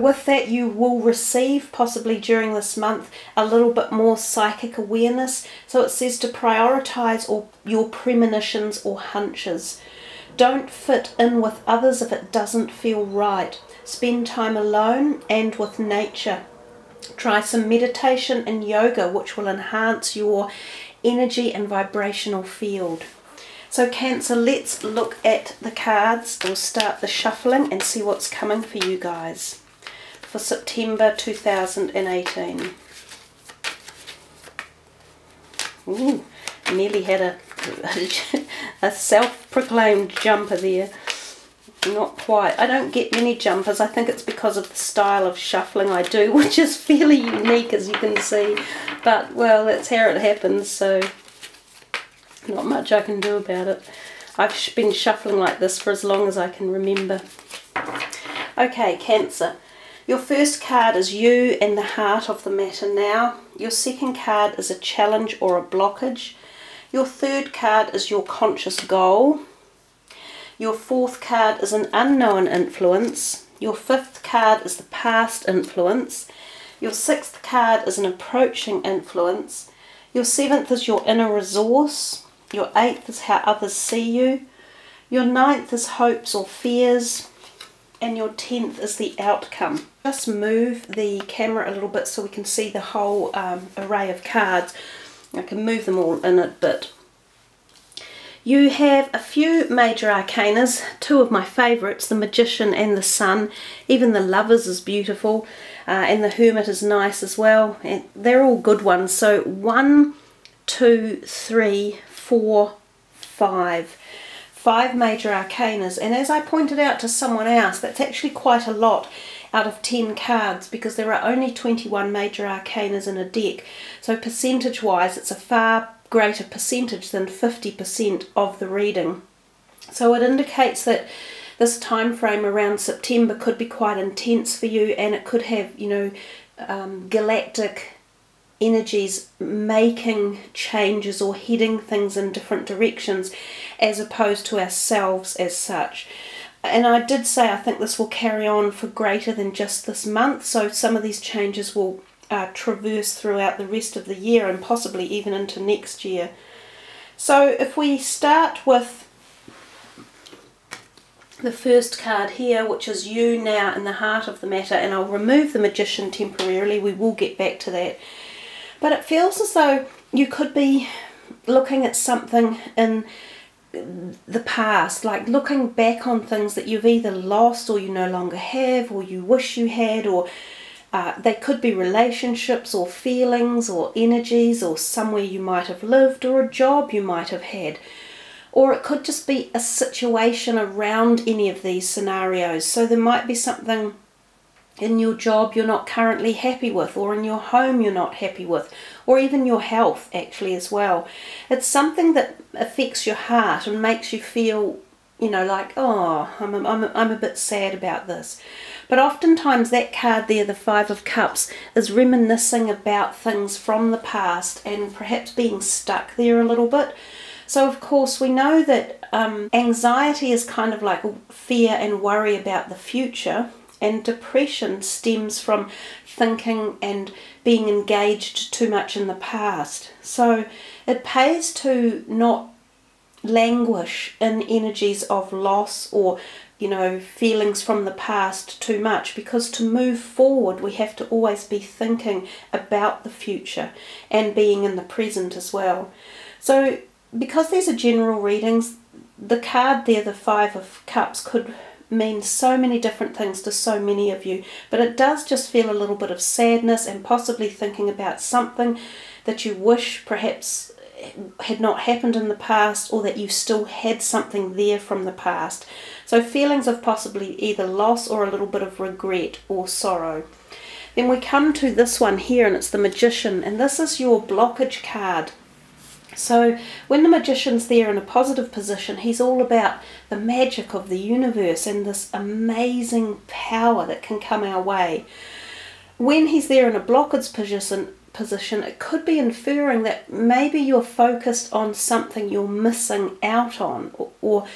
with that, you will receive, possibly during this month, a little bit more psychic awareness. So it says to prioritize your premonitions or hunches. Don't fit in with others if it doesn't feel right. Spend time alone and with nature. Try some meditation and yoga, which will enhance your energy and vibrational field. So Cancer, let's look at the cards. We'll start the shuffling and see what's coming for you guys for September 2018. Ooh, nearly had a self-proclaimed jumper there. Not quite. I don't get many jumpers. I think it's because of the style of shuffling I do, which is fairly unique, as you can see. But, well, that's how it happens, so not much I can do about it. I've been shuffling like this for as long as I can remember. Okay, Cancer. Your first card is you and the heart of the matter now. Your second card is a challenge or a blockage. Your third card is your conscious goal. Your fourth card is an unknown influence. Your fifth card is the past influence. Your sixth card is an approaching influence. Your seventh is your inner resource. Your eighth is how others see you. Your ninth is hopes or fears. And your 10th is the outcome. Just move the camera a little bit so we can see the whole array of cards. I can move them all in a bit. You have a few major arcanas, two of my favourites, the Magician and the Sun. Even the Lovers is beautiful, and the Hermit is nice as well. And they're all good ones. So 1, 2, 3, 4, 5. 5 major arcanas, and as I pointed out to someone else, that's actually quite a lot out of 10 cards, because there are only 21 major arcanas in a deck. So percentage wise, it's a far greater percentage than 50% of the reading. So it indicates that this time frame around September could be quite intense for you, and it could have, you know, galactic energies making changes or heading things in different directions, as opposed to ourselves as such. And I did say I think this will carry on for greater than just this month, so some of these changes will traverse throughout the rest of the year and possibly even into next year. So if we start with the first card here, which is you now in the heart of the matter, and I'll remove the Magician temporarily, we will get back to that. But it feels as though you could be looking at something in the past, like looking back on things that you've either lost or you no longer have, or you wish you had, or they could be relationships or feelings or energies, or somewhere you might have lived, or a job you might have had. Or it could just be a situation around any of these scenarios. So there might be something in your job you're not currently happy with, or in your home you're not happy with, or even your health actually as well. It's something that affects your heart and makes you feel, you know, like, oh, I'm a bit sad about this. But oftentimes that card there, the Five of Cups, is reminiscing about things from the past and perhaps being stuck there a little bit. So of course we know that anxiety is kind of like fear and worry about the future, and depression stems from thinking and being engaged too much in the past. So it pays to not languish in energies of loss or, you know, feelings from the past too much, because to move forward we have to always be thinking about the future and being in the present as well. So because these are general readings, the card there, the Five of Cups, could mean so many different things to so many of you, but it does just feel a little bit of sadness and possibly thinking about something that you wish perhaps had not happened in the past, or that you still had something there from the past. So feelings of possibly either loss or a little bit of regret or sorrow. Then we come to this one here, and it's the Magician, and this is your blockage card. So when the Magician's there in a positive position, he's all about the magic of the universe and this amazing power that can come our way. When he's there in a blockage position, it could be inferring that maybe you're focused on something you're missing out on, or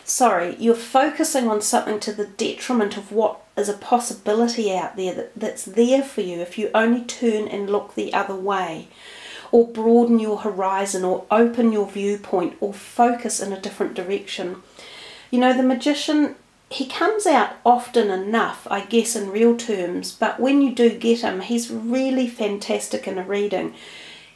sorry, you're focusing on something to the detriment of what is a possibility out there that's there for you if you only turn and look the other way, or broaden your horizon, or open your viewpoint, or focus in a different direction. You know, the Magician, he comes out often enough, I guess, in real terms, but when you do get him, he's really fantastic in a reading.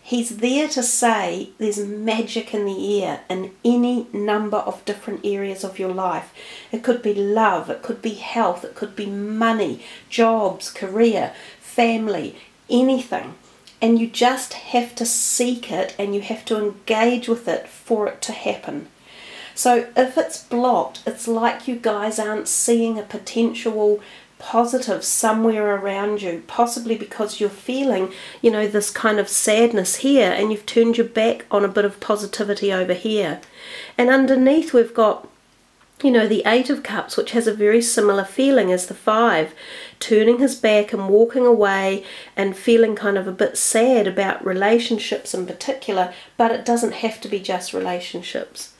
He's there to say there's magic in the air in any number of different areas of your life. It could be love, it could be health, it could be money, jobs, career, family, anything. And you just have to seek it, and you have to engage with it for it to happen. So if it's blocked, it's like you guys aren't seeing a potential positive somewhere around you, possibly because you're feeling, you know, this kind of sadness here, and you've turned your back on a bit of positivity over here. And underneath we've got, you know, the Eight of Cups, which has a very similar feeling as the Five, turning his back and walking away and feeling kind of a bit sad about relationships in particular, but it doesn't have to be just relationships.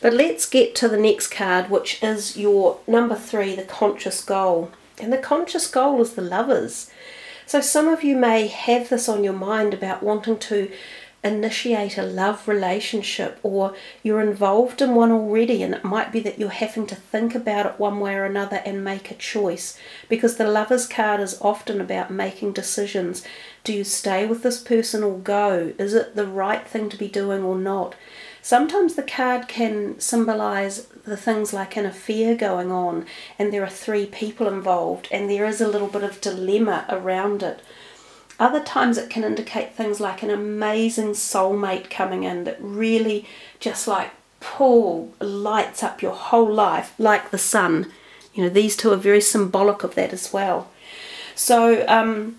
But let's get to the next card, which is your number 3, the conscious goal. And the conscious goal is the Lovers. So some of you may have this on your mind about wanting to initiate a love relationship, or you're involved in one already, and it might be that you're having to think about it one way or another and make a choice, because the Lovers card is often about making decisions. Do you stay with this person or go? Is it the right thing to be doing or not? Sometimes the card can symbolize the things like an affair going on, and there are 3 people involved, and there is a little bit of dilemma around it. Other times it can indicate things like an amazing soulmate coming in that really just like lights up your whole life, like the sun. You know, these two are very symbolic of that as well. So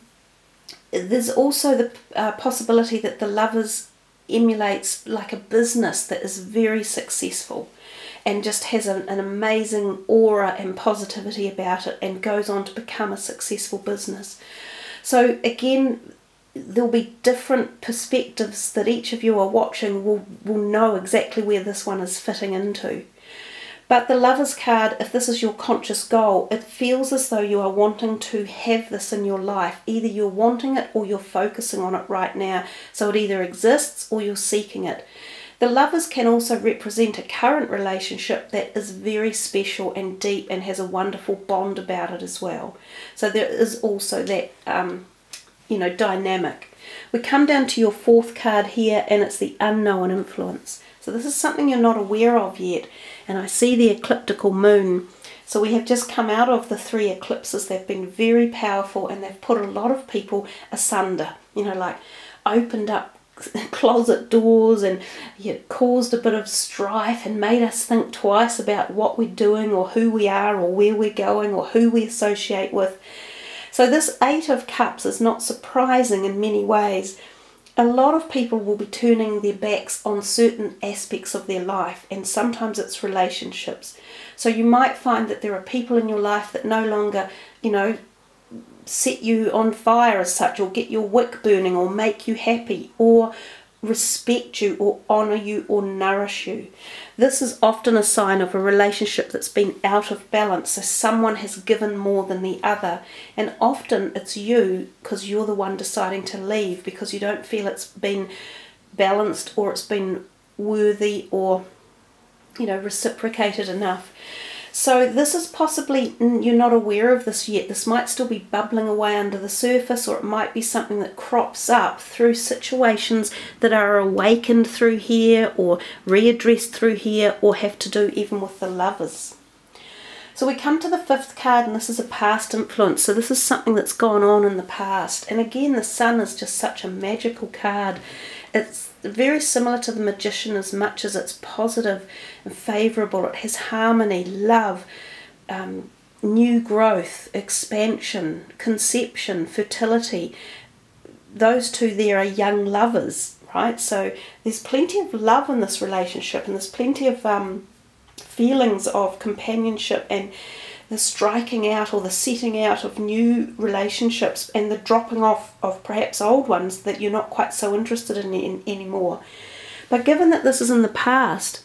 there's also the possibility that the Lovers emulates like a business that is very successful and just has an amazing aura and positivity about it, and goes on to become a successful business. So again, there'll be different perspectives that each of you are watching will know exactly where this one is fitting into. But the Lovers card, if this is your conscious goal, it feels as though you are wanting to have this in your life. Either you're wanting it or you're focusing on it right now. So it either exists or you're seeking it. The Lovers can also represent a current relationship that is very special and deep and has a wonderful bond about it as well. So there is also that, you know, dynamic. We come down to your 4th card here, and it's the unknown influence. So this is something you're not aware of yet. And I see the ecliptical moon. So we have just come out of the 3 eclipses. They've been very powerful, and they've put a lot of people asunder. You know, like opened up closet doors, and caused a bit of strife and made us think twice about what we're doing, or who we are, or where we're going, or who we associate with. So this 8 of Cups is not surprising in many ways. A lot of people will be turning their backs on certain aspects of their life, and sometimes it's relationships. So you might find that there are people in your life that no longer, you know, set you on fire as such, or get your wick burning, or make you happy, or respect you, or honour you, or nourish you. This is often a sign of a relationship that's been out of balance, so someone has given more than the other, and often it's you, because you're the one deciding to leave because you don't feel it's been balanced, or it's been worthy, or, you know, reciprocated enough. So this is possibly, you're not aware of this yet. This might still be bubbling away under the surface, or it might be something that crops up through situations that are awakened through here, or readdressed through here, or have to do even with the Lovers. So we come to the 5th card, and this is a past influence. So this is something that's gone on in the past. And again, the Sun is just such a magical card. It's very similar to the Magician as much as it's positive and favourable. It has harmony, love, new growth, expansion, conception, fertility. Those two there are young lovers, right? So there's plenty of love in this relationship, and there's plenty of feelings of companionship, and the striking out or the setting out of new relationships, and the dropping off of perhaps old ones that you're not quite so interested in anymore. But given that this is in the past,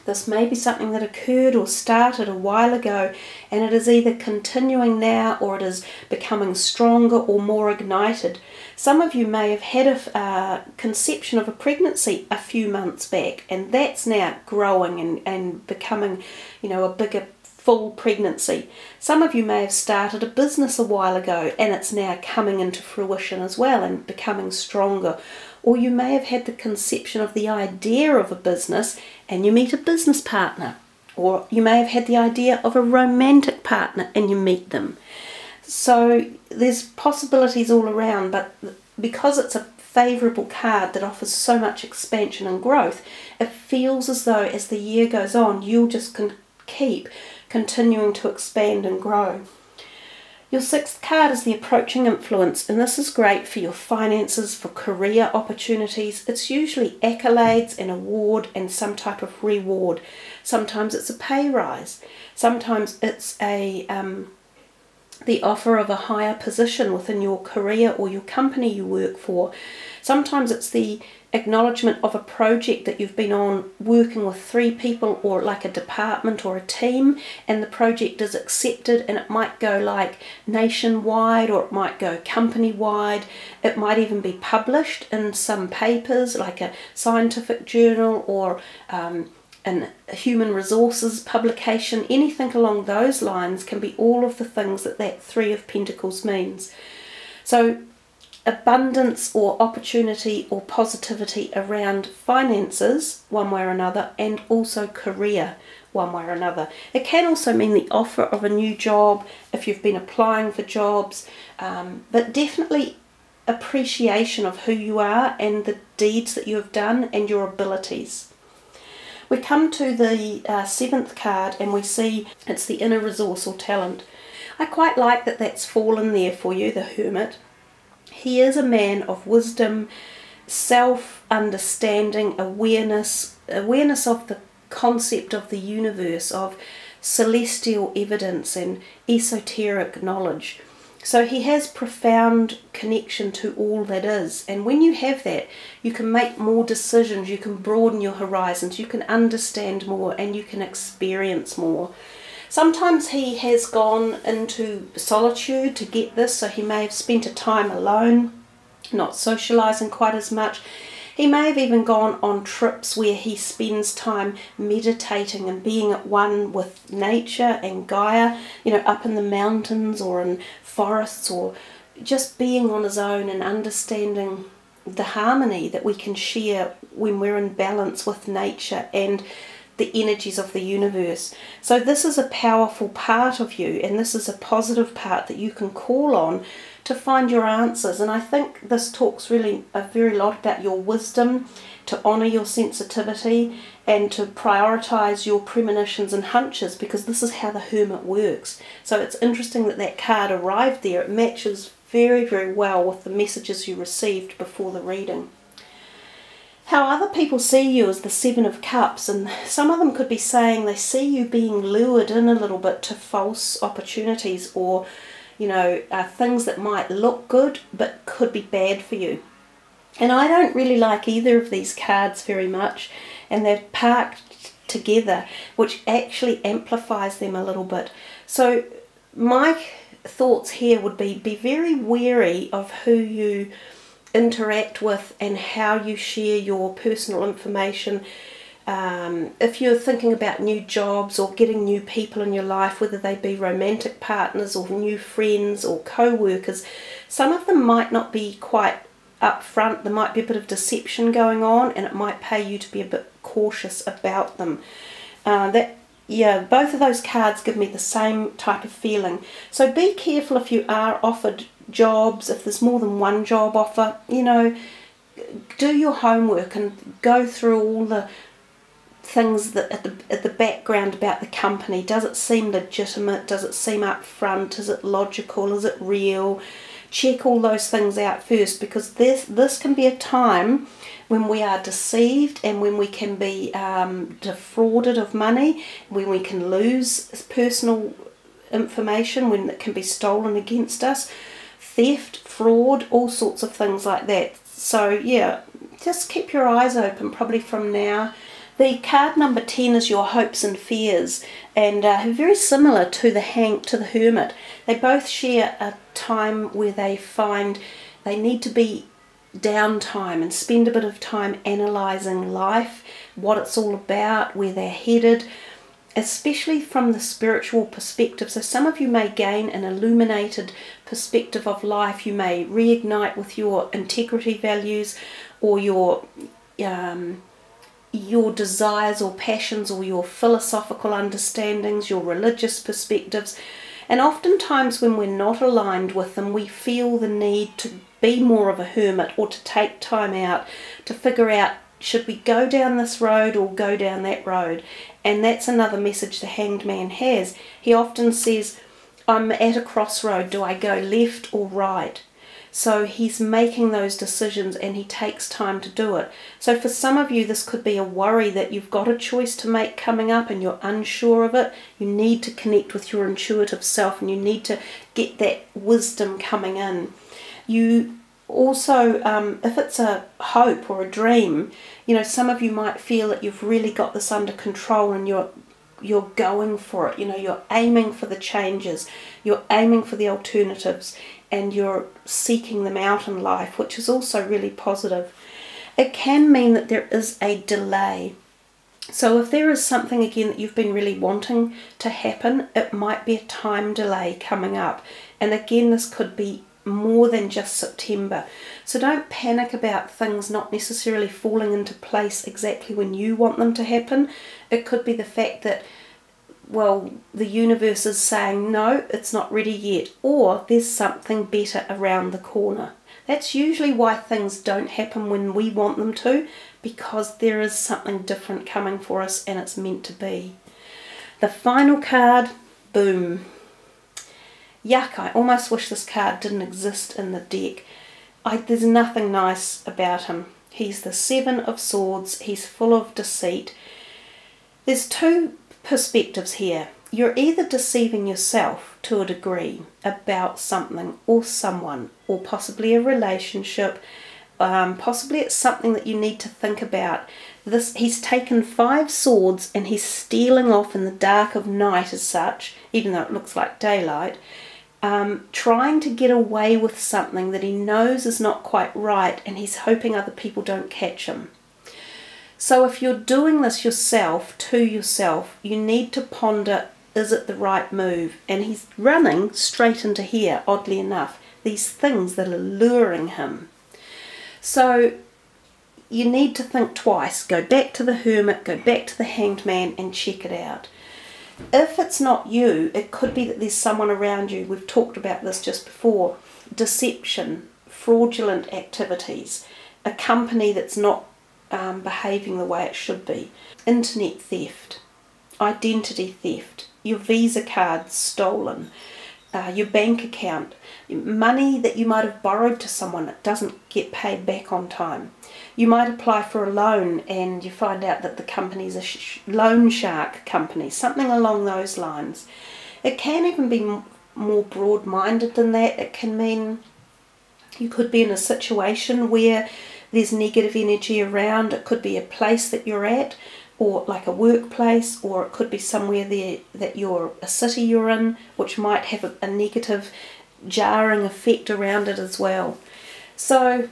This may be something that occurred or started a while ago, and it is either continuing now or it is becoming stronger or more ignited. Some of you may have had a conception of a pregnancy a few months back, and that's now growing and becoming, a bigger full pregnancy. Some of you may have started a business a while ago and it's now coming into fruition as well and becoming stronger. Or you may have had the conception of the idea of a business and you meet a business partner. Or you may have had the idea of a romantic partner and you meet them. So there's possibilities all around, but because it's a favourable card that offers so much expansion and growth, it feels as though as the year goes on, you'll just keep continuing to expand and grow. Your sixth card is the approaching influence, and this is great for your finances, for career opportunities. It's usually accolades, an award, and some type of reward. Sometimes it's a pay rise. Sometimes it's the offer of a higher position within your career or your company you work for. Sometimes it's the acknowledgement of a project that you've been on working with 3 people or like a department or a team, and the project is accepted, and it might go like nationwide or it might go company-wide. It might even be published in some papers like a scientific journal or a human resources publication. Anything along those lines can be all of the things that 3 of Pentacles means. So abundance or opportunity or positivity around finances one way or another, and also career one way or another. It can also mean the offer of a new job if you've been applying for jobs, but definitely appreciation of who you are and the deeds that you have done and your abilities. We come to the 7th card and we see it's the inner resource or talent. I quite like that that's fallen there for you, the Hermit. He is a man of wisdom, self-understanding, awareness of the concept of the universe, of celestial evidence and esoteric knowledge. So he has profound connection to all that is, and when you have that, you can make more decisions, you can broaden your horizons, you can understand more, and you can experience more. Sometimes he has gone into solitude to get this, so he may have spent a time alone, not socializing quite as much. He may have even gone on trips where he spends time meditating and being at one with nature and Gaia, up in the mountains or in forests, or just being on his own and understanding the harmony that we can share when we're in balance with nature and the energies of the universe. So this is a powerful part of you, and this is a positive part that you can call on to find your answers. And I think this talks really a very lot about your wisdom, to honour your sensitivity and to prioritise your premonitions and hunches, because this is how the Hermit works. So it's interesting that that card arrived there. It matches very, very well with the messages you received before the reading. How other people see you is the 7 of Cups, and some of them could be saying they see you being lured in a little bit to false opportunities, or things that might look good but could be bad for you. And I don't really like either of these cards very much, and they're parked together, which actually amplifies them a little bit. So my thoughts here would be very wary of who you interact with and how you share your personal information. If you're thinking about new jobs or getting new people in your life, whether they be romantic partners or new friends or co-workers, some of them might not be quite upfront. There might be a bit of deception going on, and it might pay you to be a bit cautious about them. Both of those cards give me the same type of feeling. So be careful if you are offered jobs, if there's more than one job offer. Do your homework and go through all the things that at the background about the company. Does it seem legitimate? Does it seem upfront? Is it logical? Is it real? Check all those things out first, because this can be a time when we are deceived and when we can be defrauded of money, when we can lose personal information, when it can be stolen against us, theft, fraud, all sorts of things like that. So yeah, just keep your eyes open probably from now The card number 10 is your hopes and fears, and very similar to the Hermit. They both share a time where they find they need to be downtime and spend a bit of time analysing life, what it's all about, where they're headed, especially from the spiritual perspective. So some of you may gain an illuminated perspective of life. You may reignite with your integrity values, or your desires or passions, or your philosophical understandings, your religious perspectives. And oftentimes when we're not aligned with them, we feel the need to be more of a hermit, or to take time out to figure out, should we go down this road or go down that road? And that's another message the Hanged Man has. He often says, I'm at a crossroad, do I go left or right? So he's making those decisions, and he takes time to do it. So for some of you, this could be a worry that you've got a choice to make coming up and you're unsure of it. You need to connect with your intuitive self, and you need to get that wisdom coming in. You also, if it's a hope or a dream, you know, some of you might feel that you've really got this under control, and you're going for it. You know, you're aiming for the changes, you're aiming for the alternatives, and you're seeking them out in life, which is also really positive. It can mean that there is a delay. So if there is something, again, that you've been really wanting to happen, it might be a time delay coming up. And again, this could be more than just September. So don't panic about things not necessarily falling into place exactly when you want them to happen. It could be the fact that, well, the universe is saying, no, it's not ready yet, or there's something better around the corner. That's usually why things don't happen when we want them to, because there is something different coming for us, and it's meant to be. The final card, boom. Yuck, I almost wish this card didn't exist in the deck. There's nothing nice about him. He's the Seven of Swords. He's full of deceit. There's two perspectives here. You're either deceiving yourself to a degree about something or someone, or possibly a relationship. Possibly it's something that you need to think about. He's taken 5 swords, and he's stealing off in the dark of night as such, even though it looks like daylight, trying to get away with something that he knows is not quite right, and he's hoping other people don't catch him. So if you're doing this yourself, to yourself, you need to ponder, is it the right move? And he's running straight into here, oddly enough, these things that are luring him. So you need to think twice. Go back to the Hermit, go back to the Hanged Man, and check it out. If it's not you, it could be that there's someone around you. We've talked about this just before. Deception, fraudulent activities, a company that's not behaving the way it should be, internet theft, identity theft, your Visa card stolen, your bank account, money that you might have borrowed to someone that doesn't get paid back on time. You might apply for a loan and you find out that the company's a loan shark company, something along those lines. It can even be more broad-minded than that. It can mean you could be in a situation where there's negative energy around. It could be a place that you're at, or like a workplace, or it could be somewhere there that a city you're in, which might have a negative jarring effect around it as well. So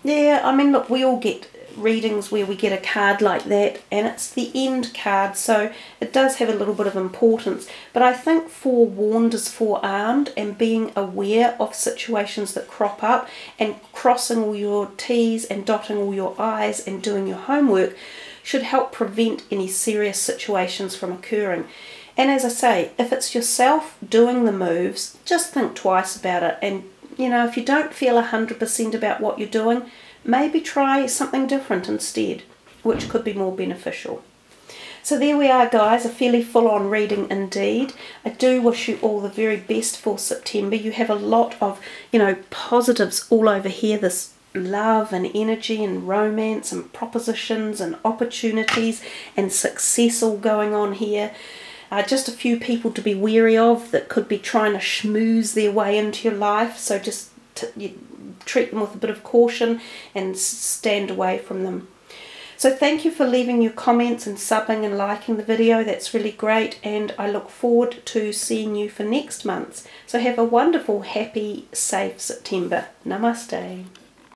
yeah, I mean, look, we all get readings where we get a card like that, and it's the End card, so it does have a little bit of importance. But I think forewarned is forearmed, and being aware of situations that crop up and crossing all your T's and dotting all your I's and doing your homework should help prevent any serious situations from occurring. And as I say, if it's yourself doing the moves, just think twice about it. And you know, if you don't feel 100% about what you're doing, maybe try something different instead, which could be more beneficial. So there we are, guys, a fairly full-on reading indeed. I do wish you all the very best for September. You have a lot of, you know, positives all over here, this love and energy and romance and propositions and opportunities and success all going on here. Just a few people to be wary of that could be trying to schmooze their way into your life, so just you treat them with a bit of caution and stand away from them. So thank you for leaving your comments and subbing and liking the video. That's really great, and I look forward to seeing you for next month. So have a wonderful, happy, safe September. Namaste.